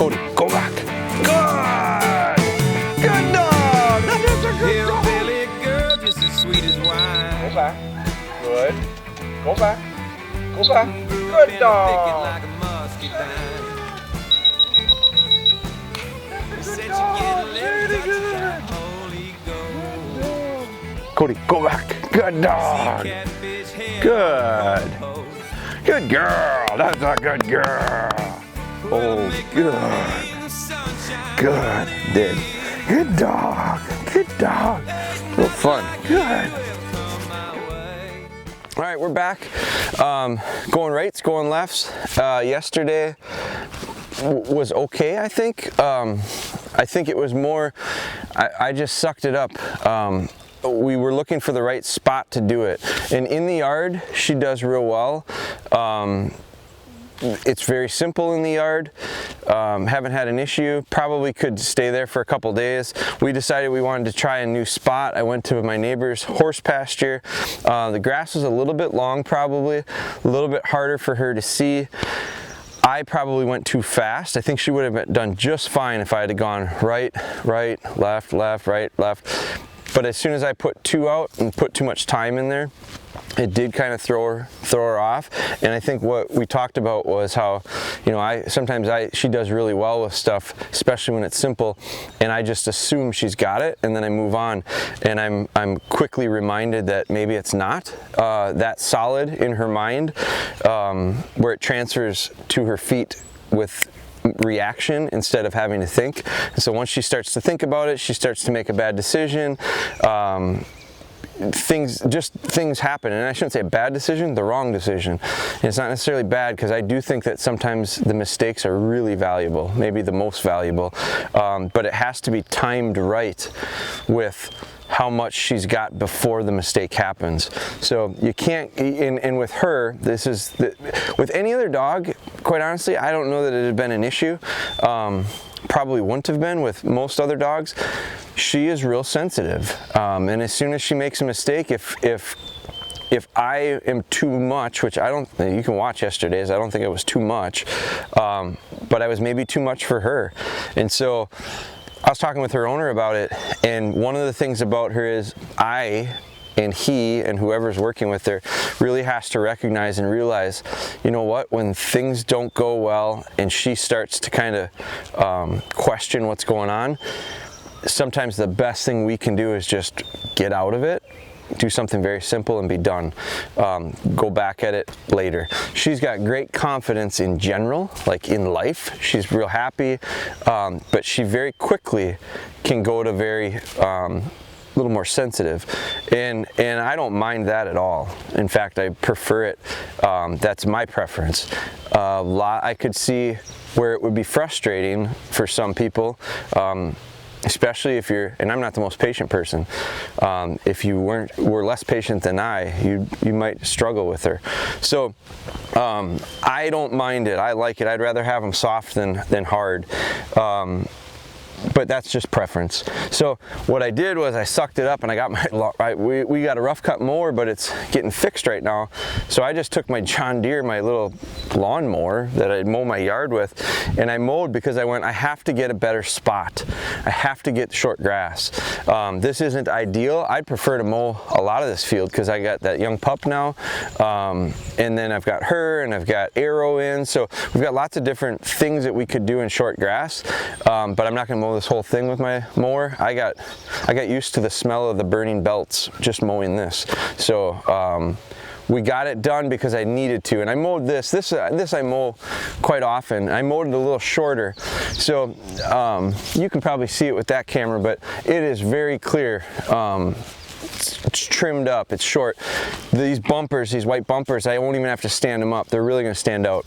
Cody, go back. Good! Good dog! That's a good dog! Hillbilly girl, just as sweet as wine. Go back. Good. Go back. Go back. Good dog! Like a muscadine. Said you dog. get a little Very touch good. of that Holy Ghost. Cody, go back. Good dog! Catfish hair. Good. Good girl. That's a good girl. Oh, good. Good. Did. Good dog. Good dog. Real fun. Good. All right, we're back. Going rights, going lefts. Yesterday was okay, I think. I think it was more, I just sucked it up. We were looking for the right spot to do it. And in the yard, she does real well. It's very simple in the yard. Haven't had an issue. Probably could stay there for a couple days. We decided we wanted to try a new spot. I went to my neighbor's horse pasture. The grass was a little bit long, probably. A little bit harder for her to see. I probably went too fast. I think she would have done just fine if I had gone right, left, right, left. But as soon as I put two out and put too much time in there, it did kind of throw her off. And I think what we talked about was how, you know, sometimes she does really well with stuff, especially when it's simple, and I just assume she's got it, and then I move on. And I'm quickly reminded that maybe it's not that solid in her mind, where it transfers to her feet with reaction instead of having to think. And so once she starts to think about it, she starts to make a bad decision. Things happen, and I shouldn't say a bad decision, the wrong decision. And it's not necessarily bad, because I do think that sometimes the mistakes are really valuable, maybe the most valuable, but it has to be timed right with how much she's got before the mistake happens. So you can't, and with her, with any other dog, quite honestly, I don't know that it had been an issue. Probably wouldn't have been with most other dogs. She is real sensitive, and as soon as she makes a mistake, if I am too much, which I don't, you can watch yesterday's, I don't think it was too much, but I was maybe too much for her. And so I was talking with her owner about it, and one of the things about her is I and he and whoever's working with her really has to recognize and realize, you know what, when things don't go well and she starts to kind of question what's going on, sometimes the best thing we can do is just get out of it, do something very simple and be done. Go back at it later. She's got great confidence in general, like in life. She's real happy, but she very quickly can go to very little more sensitive, and I don't mind that at all. In fact, I prefer it. That's my preference. I could see where it would be frustrating for some people, especially if you're, and I'm not the most patient person, if you were less patient than you might struggle with her. So I don't mind it. I like it. I'd rather have them soft than hard. But that's just preference. So what I did was I sucked it up, and I got we got a rough cut mower, but it's getting fixed right now. So I just took my John Deere, my little lawnmower that I mow my yard with, and I mowed because I have to get a better spot. I have to get short grass. This isn't ideal. I'd prefer to mow a lot of this field because I got that young pup now, and then I've got her, and I've got arrow in. So we've got lots of different things that we could do in short grass, but I'm not going to mow this whole thing with my mower. I got used to the smell of the burning belts just mowing this. So we got it done because I needed to, and I mowed this I mow quite often. I mowed it a little shorter, so you can probably see it with that camera, but it is very clear. It's trimmed up, it's short. These bumpers, these white bumpers, I won't even have to stand them up. They're really going to stand out.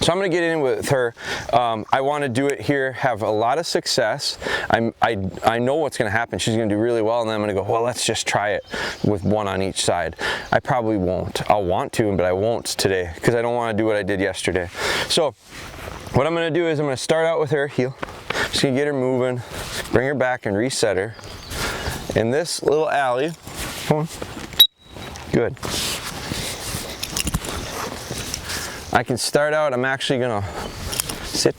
So I'm going to get in with her. I want to do it here, have a lot of success. I know what's going to happen. She's going to do really well, and then I'm going to go, well, let's just try it with one on each side. I probably won't. I'll want to, but I won't today because I don't want to do what I did yesterday. So what I'm going to do is I'm going to start out with her heel. Just going to get her moving, bring her back, and reset her. In this little alley. Come on. Good. I can start out, I'm actually gonna sit.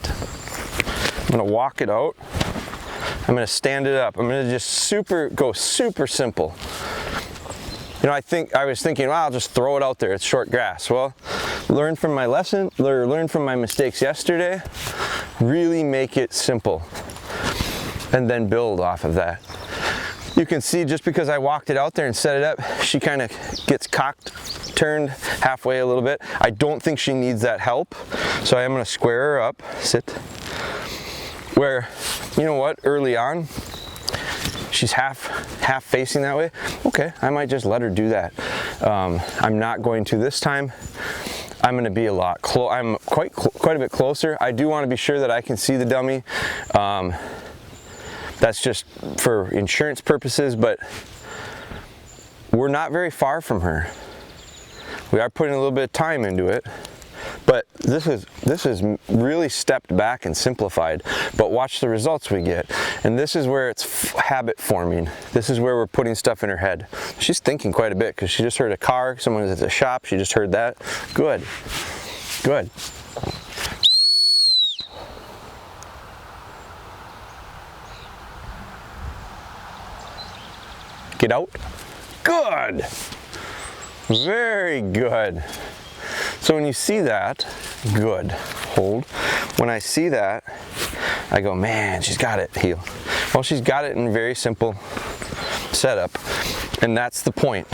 I'm gonna walk it out. I'm gonna stand it up. I'm gonna just go super simple. You know, I was thinking, well, I'll just throw it out there. It's short grass. Well, learn from my lesson, learn from my mistakes yesterday. Really make it simple, and then build off of that. You can see just because I walked it out there and set it up, she kind of gets cocked, turned halfway a little bit. I don't think she needs that help, so I am going to square her up. Sit. Where, you know what, early on, she's half facing that way. Okay, I might just let her do that. I'm not going to this time. I'm going to be a lot I'm quite a bit closer. I do want to be sure that I can see the dummy. That's just for insurance purposes, but we're not very far from her. We are putting a little bit of time into it, but this is really stepped back and simplified. But watch the results we get, and this is where it's habit forming. This is where we're putting stuff in her head. She's thinking quite a bit because she just heard a car. Someone was at the shop. She just heard that. Good, good. Get out. Good. Very good. So when you see that, good. Hold. When I see that, I go, man, she's got it. Heel. Well, she's got it in a very simple setup. And that's the point.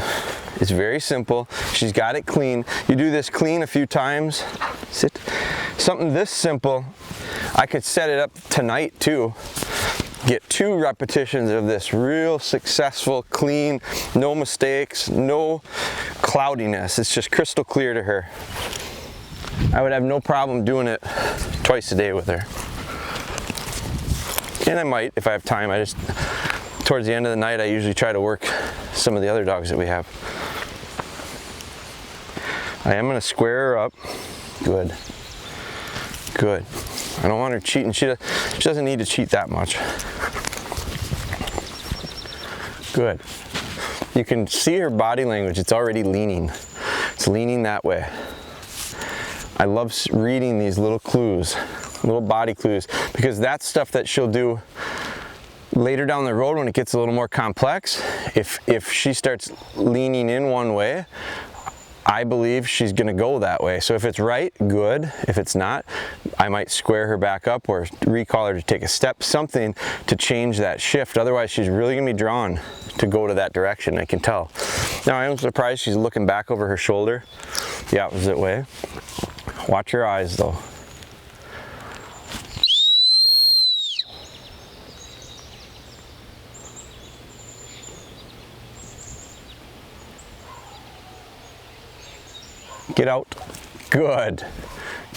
It's very simple. She's got it clean. You do this clean a few times. Sit. Something this simple, I could set it up tonight too. Get 2 repetitions of this real successful, clean, no mistakes, no cloudiness. It's just crystal clear to her. I would have no problem doing it twice a day with her. And I might if I have time. Towards the end of the night, I usually try to work some of the other dogs that we have. I am going to square her up. Good. Good. I don't want her cheating. She doesn't need to cheat that much. Good. You can see her body language. It's already leaning. It's leaning that way. I love reading these little clues, little body clues, because that's stuff that she'll do later down the road when it gets a little more complex. If she starts leaning in one way, I believe she's going to go that way. So if it's right, good. If it's not, I might square her back up or recall her to take a step, something to change that shift. Otherwise, she's really going to be drawn to go to that direction, I can tell. Now, I am surprised she's looking back over her shoulder the opposite way. Watch her eyes, though. Get out. Good.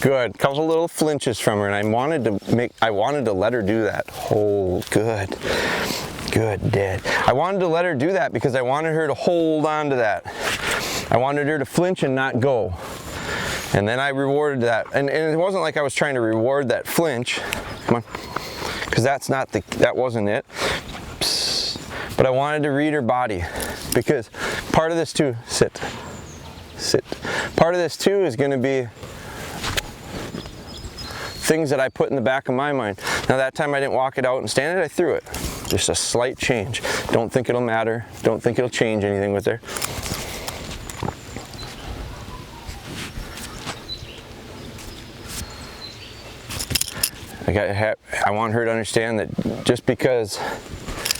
Good. Couple little flinches from her, and I wanted to let her do that. Hold. Good. Good, dead. I wanted to let her do that because I wanted her to hold on to that. I wanted her to flinch and not go. And then I rewarded that. And it wasn't like I was trying to reward that flinch. Come on. Because that wasn't it. Psst. But I wanted to read her body. Because part of this too, sit. Part of this too is going to be things that I put in the back of my mind. Now that time I didn't walk it out and stand it, I threw it. Just a slight change. Don't think it'll matter. Don't think it'll change anything with her. I want her to understand that just because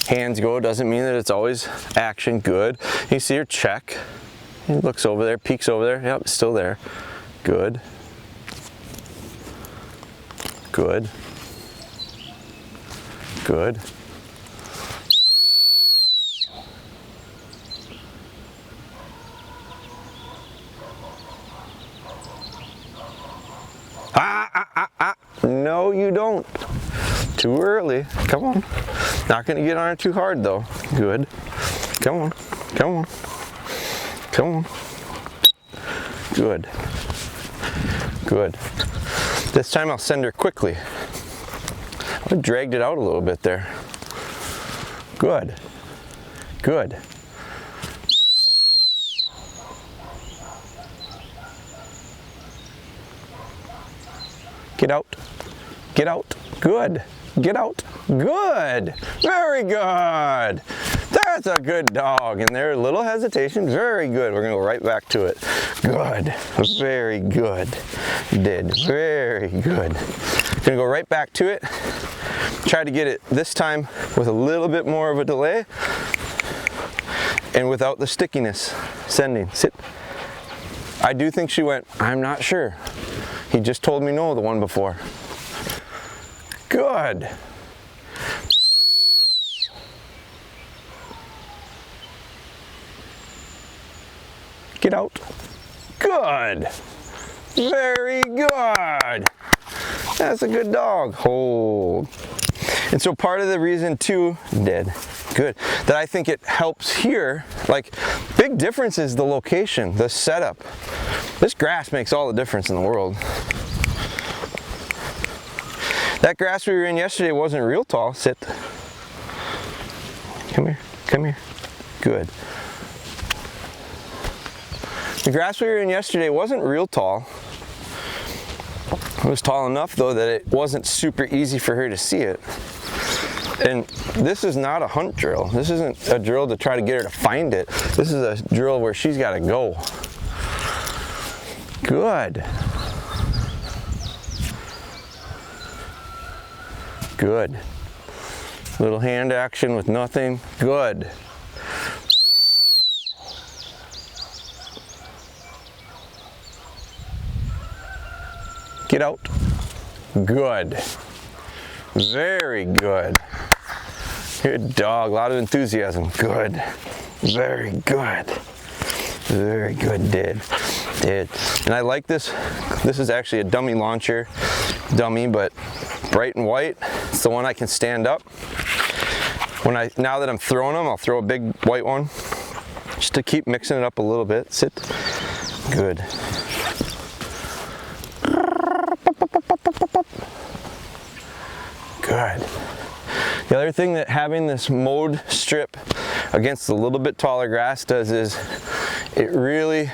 hands go doesn't mean that it's always action. Good. You see her check. He looks over there, peeks over there. Yep, it's still there. Good. Good. Good. No, you don't. Too early. Come on. Not going to get on her too hard, though. Good. Come on. Come on. Come on. Good. Good. This time I'll send her quickly. I dragged it out a little bit there. Good. Good. Get out. Get out. Good. Get out. Good. Very good. That's a good dog. And there, a little hesitation. Very good. We're going to go right back to it. Good. Very good. Did. Very good. Going to go right back to it. Try to get it this time with a little bit more of a delay and without the stickiness. Sending. Sit. I do think she went, I'm not sure. He just told me no the one before. Good. Get out. Good. Very good. That's a good dog. Hold. And so part of the reason too, dead, good, that I think it helps here, like big difference is the location, the setup. This grass makes all the difference in the world. That grass we were in yesterday wasn't real tall. Sit. Come here. Come here. Good. The grass we were in yesterday wasn't real tall. It was tall enough though that it wasn't super easy for her to see it. And this is not a hunt drill. This isn't a drill to try to get her to find it. This is a drill where she's got to go. Good. Good. Little hand action with nothing. Good. Get out. Good. Very good. Good dog. A lot of enthusiasm. Good. Very good. Very good. Did. And I like this. This is actually a dummy launcher. Dummy, but bright and white. It's the one I can stand up. Now that I'm throwing them, I'll throw a big white one just to keep mixing it up a little bit. Sit. Good. Good. The other thing that having this mowed strip against a little bit taller grass does is it really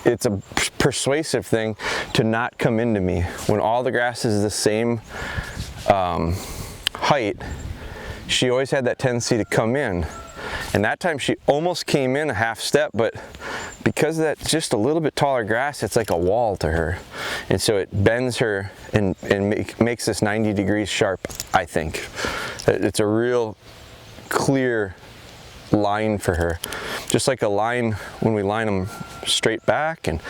it's a persuasive thing to not come into me. When all the grass is the same height, she always had that tendency to come in. And that time she almost came in a half step, but because that's just a little bit taller grass, it's like a wall to her. And so it bends her and makes this 90 degrees sharp, I think. It's a real clear line for her. Just like a line when we line them straight back, and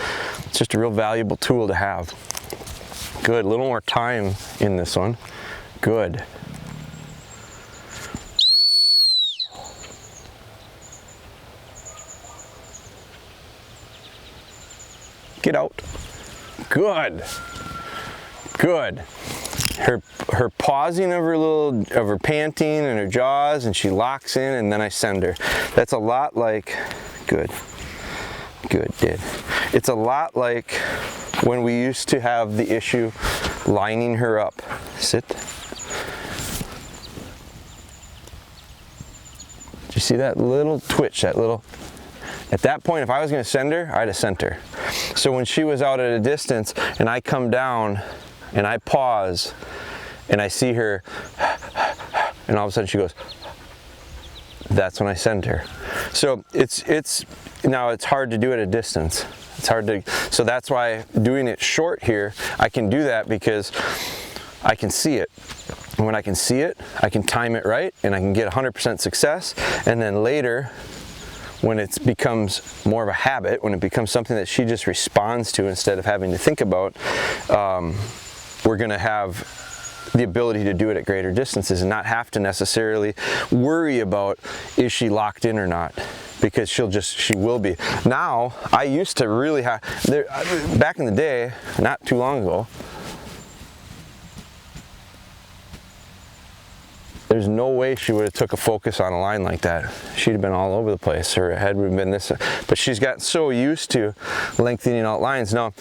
it's just a real valuable tool to have. Good, a little more time in this one. Good. Get out. Good. Good. Her pausing of her panting and her jaws, and she locks in, and then I send her. That's a lot like, good. Good, did. It's a lot like when we used to have the issue lining her up. Sit. Did you see that little twitch, that little? At that point, if I was going to send her, I'd have sent her. So when she was out at a distance and I come down and I pause and I see her and all of a sudden she goes, that's when I send her. So it's now it's hard to do at a distance. It's hard to, so that's why doing it short here, I can do that because I can see it. And when I can see it, I can time it right and I can get 100% success. And then later, when it becomes more of a habit, when it becomes something that she just responds to instead of having to think about, we're going to have the ability to do it at greater distances and not have to necessarily worry about, is she locked in or not? Because she will be. Now, I used to really have, back in the day, not too long ago, there's no way she would have took a focus on a line like that. She'd have been all over the place. Her head would have been this, but she's gotten so used to lengthening out lines. Now,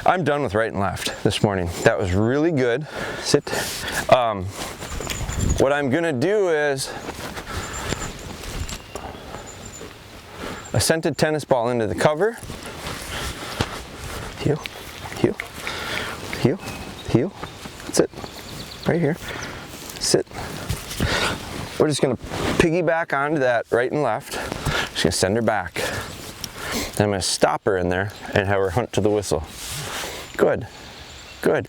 I'm done with right and left this morning. That was really good. Sit. What I'm gonna do is a scented tennis ball into the cover. Heel, heel. heel, heel. That's it. Right here. Sit. We're just gonna piggyback onto that right and left. Just gonna send her back. Then I'm gonna stop her in there and have her hunt to the whistle. Good, good,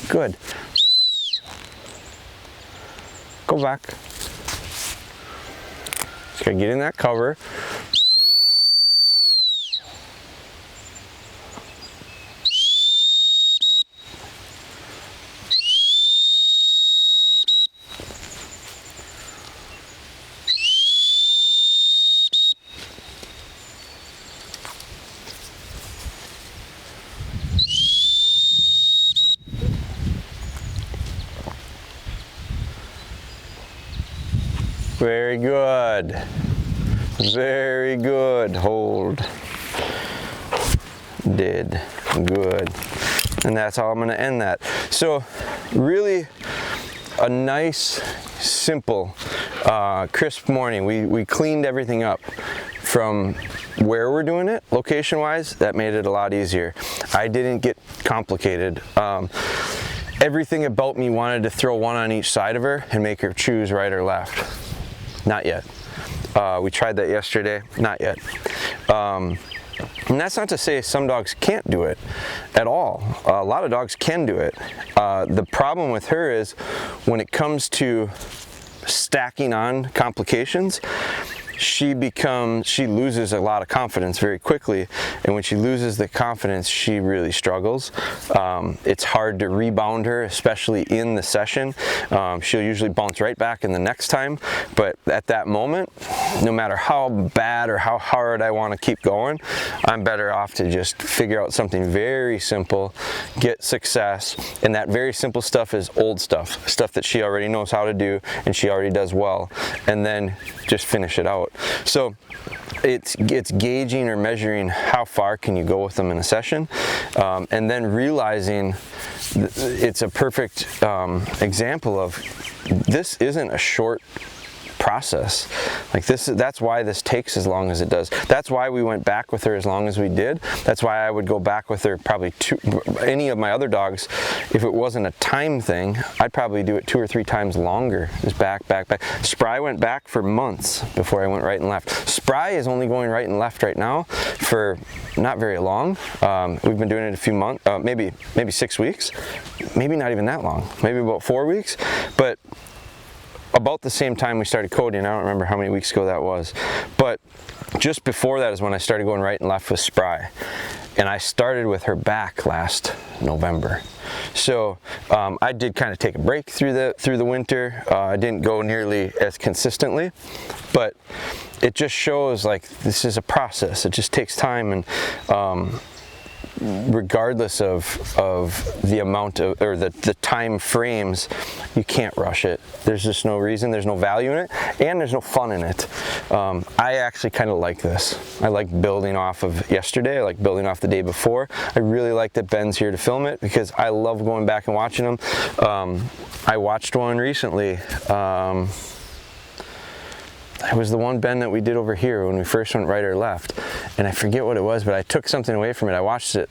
good. Go back. Just gotta get in that cover. Very good. Very good. Hold. Did. Good. And that's how I'm going to end that. So really a nice, simple, crisp morning. We cleaned everything up from where we're doing it, location-wise. That made it a lot easier. I didn't get complicated. Everything about me wanted to throw one on each side of her and make her choose right or left. Not yet. We tried that yesterday. Not yet. And that's not to say some dogs can't do it at all. A lot of dogs can do it. The problem with her is when it comes to stacking on complications, she loses a lot of confidence very quickly, and when she loses the confidence, she really struggles. It's hard to rebound her, especially in the session. She'll usually bounce right back in the next time, but at that moment, no matter how bad or how hard I want to keep going, I'm better off to just figure out something very simple, get success, and that very simple stuff is old stuff that she already knows how to do and she already does well, and then just finish it out. So it's gauging or measuring how far can you go with them in a session, and then realizing it's a perfect example of this isn't a short process. Like that's why this takes as long as it does. That's why we went back with her as long as we did. That's why I would go back with her probably any of my other dogs. If it wasn't a time thing, I'd probably do it 2 or 3 times longer. Just back. Spry went back for months before I went right and left. Spry is only going right and left right now for not very long. We've been doing it a few months, maybe 6 weeks, maybe not even that long, maybe about 4 weeks, but about the same time we started Cody, and I don't remember how many weeks ago that was, but just before that is when I started going right and left with Spry, and I started with her back last November. So I did kind of take a break through the winter. I didn't go nearly as consistently, but it just shows like this is a process. It just takes time, and regardless of the amount of, or the time frames, you can't rush it. There's just no reason, there's no value in it, and there's no fun in it. I actually kind of like this. I like building off of yesterday. I like building off the day before. I really like that Ben's here to film it because I love going back and watching them. I watched one recently. It was the one Ben that we did over here when we first went right or left, and I forget what it was, but I took something away from it. I watched it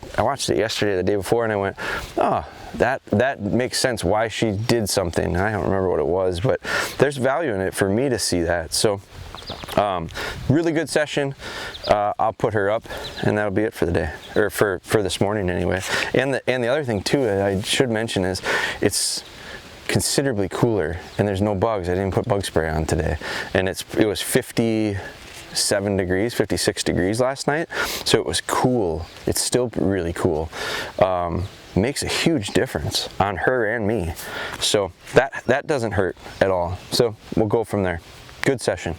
yesterday, the day before, and I went, oh, that makes sense why she did something. I don't remember what it was, but there's value in it for me to see that. So really good session. I'll put her up, and that'll be it for the day, or for this morning anyway. And the other thing too I should mention is it's considerably cooler and there's no bugs. I didn't put bug spray on today, and it was 57 degrees, 56 degrees last night, so it was cool. It's still really cool. Makes a huge difference on her and me, so that doesn't hurt at all. So we'll go from there. Good session.